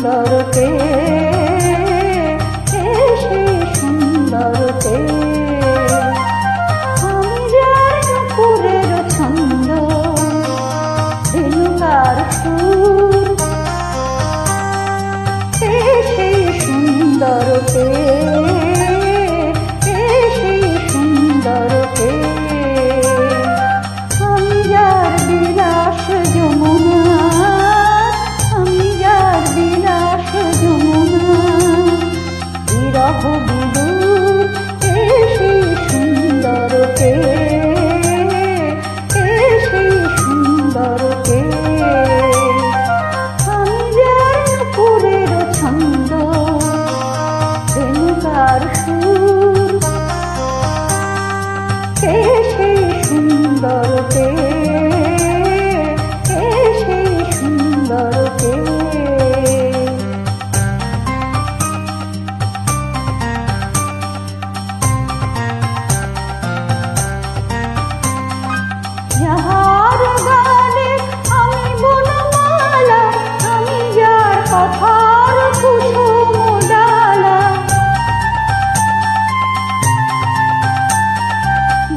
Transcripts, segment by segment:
সুন্দরকে সেই সুন্দরকে আমি যার নুপুরের ছন্দ রেণুকার সুর সেই সুন্দরকে সেই সুন্দরকে আমি যার বিলাস যমুনা আমি যার বিলাস যমুনা বিরহ বিদুর সেই সুন্দরকে সেই সুন্দরকে আমি যার নুপুরের ছন্দ রেণুকার সুর সেই সুন্দরকে সেই সুন্দরকে যাহার গানে আমি বনমালা আমি যার কথার কুসুম ডালা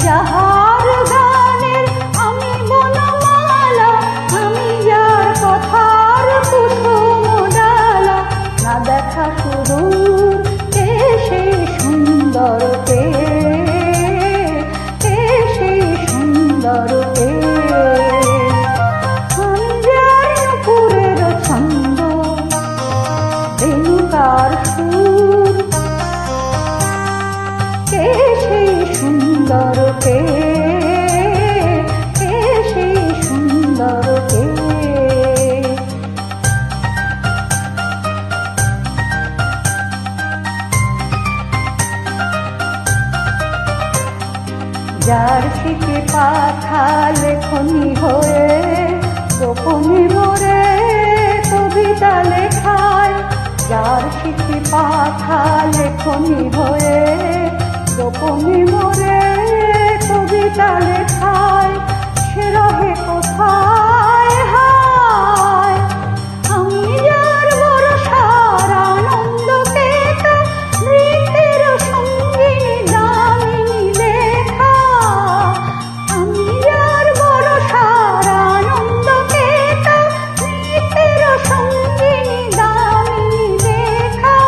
যাহার গানে আমি বনমালা আমি যার কথার কুসুম ডালা না দেখা সুদূর সেই সুন্দরকে সেই সুন্দরকে আমি যার নুপুরের ছন্দ রেণুকার সুর সেই সুন্দরকে সেই সুন্দরকে যার শিখে পাখা লেখনি হয়ে গোপনে মোরে কবিতা লেখায় যার শিখে পাখা লেখনি হয়ে গোপনে মোরে কবিতা লেখায় সে রহে কোথায় হায় আমি যার বরষার আনন্দ পেতা নৃত্যের সঙ্গিনী দামিনী লেখা আমি যার বরষার আনন্দ পেতা নৃত্যের সঙ্গিনী দামিনী লেখা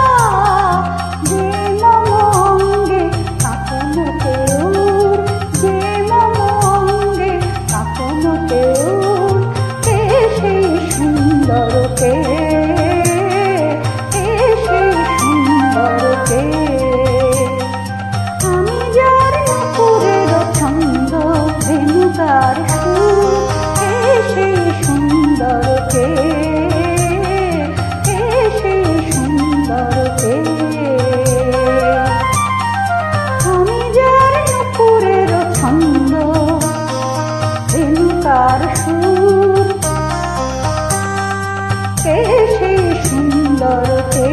যে মম অঙ্গে কাঁপনতে উর যে মম অঙ্গে কাঁপনতে উর সেই সুন্দরকে সেই সুন্দরকে আমি যার নুপুরের ছন্দ রেণুকার সুর সেই সুন্দরকে সেই সুন্দরকে আমি যার নুপুরের ছন্দ রেণুকার সুর সেই সুন্দরকে